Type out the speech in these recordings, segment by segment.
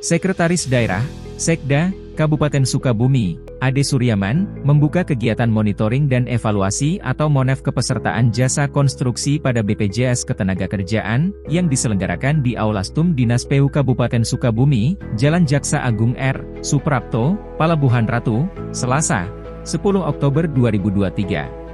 Sekretaris Daerah, Sekda, Kabupaten Sukabumi, Ade Suryaman, membuka kegiatan monitoring dan evaluasi atau MONEV kepesertaan jasa konstruksi pada BPJS Ketenagakerjaan, yang diselenggarakan di Aula Stum Dinas PU Kabupaten Sukabumi, Jalan Jaksa Agung R. Suprapto, Palabuhan Ratu, Selasa, 10 Oktober 2023.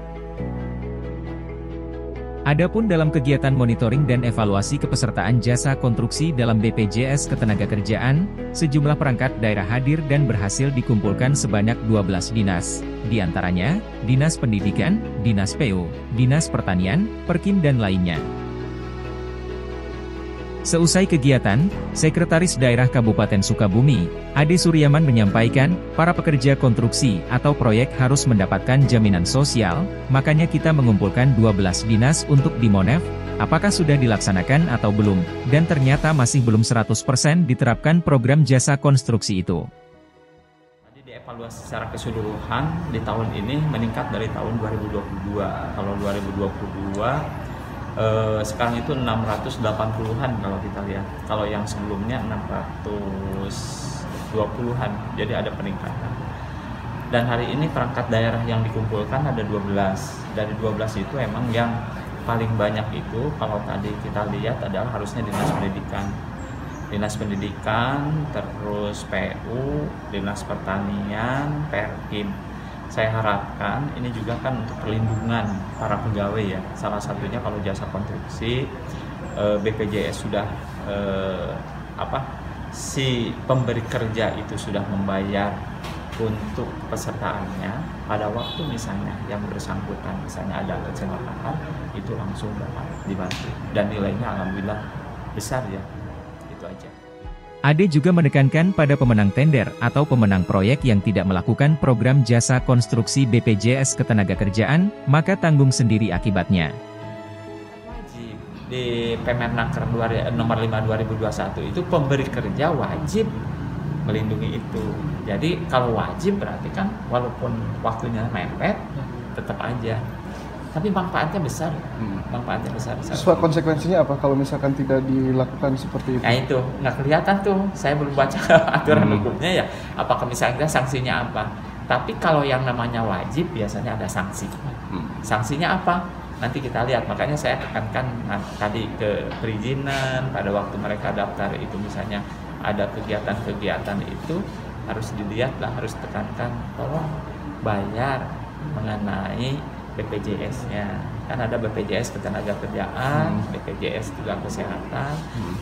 Adapun dalam kegiatan monitoring dan evaluasi kepesertaan jasa konstruksi dalam BPJS Ketenagakerjaan, sejumlah perangkat daerah hadir dan berhasil dikumpulkan sebanyak 12 dinas, di antaranya, Dinas Pendidikan, Dinas PU, Dinas Pertanian, Perkim dan lainnya. Seusai kegiatan, Sekretaris Daerah Kabupaten Sukabumi, Ade Suryaman menyampaikan, para pekerja konstruksi atau proyek harus mendapatkan jaminan sosial, makanya kita mengumpulkan 12 dinas untuk di MONEV, apakah sudah dilaksanakan atau belum, dan ternyata masih belum 100% diterapkan program jasa konstruksi itu. Tadi dievaluasi secara keseluruhan di tahun ini meningkat dari tahun 2022. Kalau 2022, sekarang itu 680-an kalau kita lihat. Kalau yang sebelumnya 620-an, jadi ada peningkatan. Dan hari ini perangkat daerah yang dikumpulkan ada 12. Dari 12 itu emang yang paling banyak itu, kalau tadi kita lihat adalah harusnya Dinas Pendidikan. Dinas Pendidikan, terus PU, Dinas Pertanian, Perkim. Saya harapkan ini juga kan untuk perlindungan para pegawai ya. Salah satunya kalau jasa konstruksi, BPJS sudah si pemberi kerja itu sudah membayar untuk pesertaannya pada waktu misalnya yang bersangkutan misalnya ada kecelakaan, itu langsung dapat dibantu dan nilainya alhamdulillah besar ya. Itu aja. Ade juga menekankan pada pemenang tender atau pemenang proyek yang tidak melakukan program jasa konstruksi BPJS Ketenagakerjaan, maka tanggung sendiri akibatnya. Wajib di Permenaker nomor 5 2021 itu pemberi kerja wajib melindungi itu. Jadi kalau wajib berarti kan walaupun waktunya mepet tetap aja. Tapi manfaatnya besar. Manfaatnya besar. Sesuai konsekuensinya apa kalau misalkan tidak dilakukan seperti itu? Nah itu nggak kelihatan tuh. Saya belum baca aturan hukumnya ya. Apakah misalnya sanksinya apa? Tapi kalau yang namanya wajib biasanya ada sanksi. Sanksinya apa? Nanti kita lihat. Makanya saya tekankan tadi ke perizinan pada waktu mereka daftar itu misalnya ada kegiatan-kegiatan itu harus dilihat lah, harus tekankan tolong bayar mengenai BPJS-nya. Kan ada BPJS Ketenagakerjaan, BPJS juga kesehatan,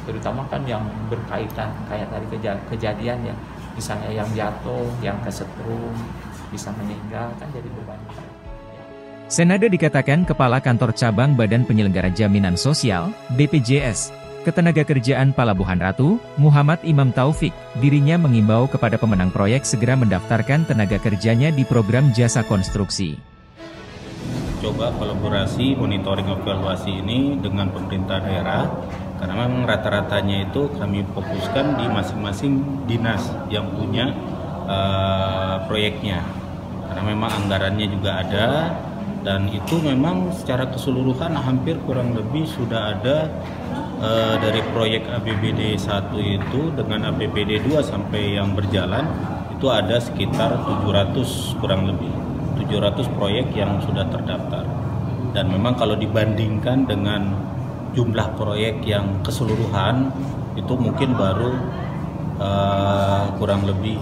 terutama kan yang berkaitan kayak tadi kejadian ya, misalnya yang jatuh, yang kesetrum, bisa meninggal, kan jadi beban. Senada dikatakan Kepala Kantor Cabang Badan Penyelenggara Jaminan Sosial, BPJS, Ketenagakerjaan Palabuhan Ratu, Muhammad Imam Taufik, dirinya mengimbau kepada pemenang proyek segera mendaftarkan tenaga kerjanya di program jasa konstruksi. Coba kolaborasi monitoring evaluasi ini dengan pemerintah daerah, karena memang rata-ratanya itu kami fokuskan di masing-masing dinas yang punya proyeknya, karena memang anggarannya juga ada, dan itu memang secara keseluruhan hampir kurang lebih sudah ada dari proyek APBD 1 itu dengan APBD 2 sampai yang berjalan itu ada sekitar 700 kurang lebih 700 proyek yang sudah terdaftar. Dan memang kalau dibandingkan dengan jumlah proyek yang keseluruhan itu mungkin baru kurang lebih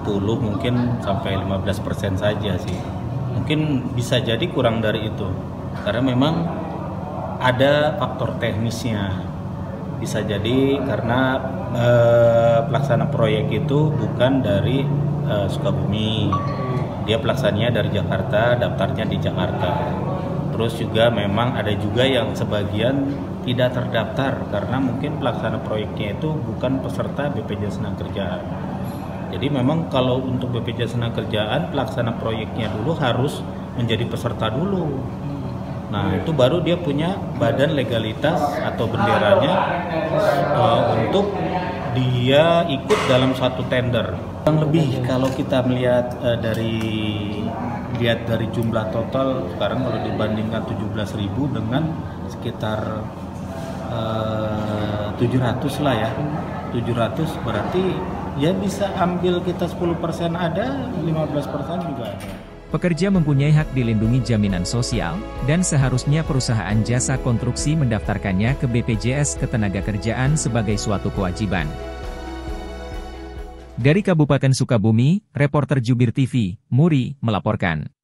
10 mungkin sampai 15% saja sih. Mungkin bisa jadi kurang dari itu karena memang ada faktor teknisnya. Bisa jadi karena pelaksana proyek itu bukan dari Sukabumi, dia pelaksananya dari Jakarta, daftarnya di Jakarta. Terus juga memang ada juga yang sebagian tidak terdaftar karena mungkin pelaksana proyeknya itu bukan peserta BPJS Ketenagakerjaan. Jadi memang kalau untuk BPJS Ketenagakerjaan pelaksana proyeknya dulu harus menjadi peserta dulu. Nah itu baru dia punya badan legalitas atau benderanya untuk dia ikut dalam suatu tender. Yang lebih kalau kita melihat dari jumlah total sekarang kalau dibandingkan 17.000 dengan sekitar 700 lah ya, 700 berarti ya bisa ambil kita 10% ada, 15% juga ada. Pekerja mempunyai hak dilindungi jaminan sosial, dan seharusnya perusahaan jasa konstruksi mendaftarkannya ke BPJS Ketenagakerjaan sebagai suatu kewajiban. Dari Kabupaten Sukabumi, reporter Jubir TV, Muri, melaporkan.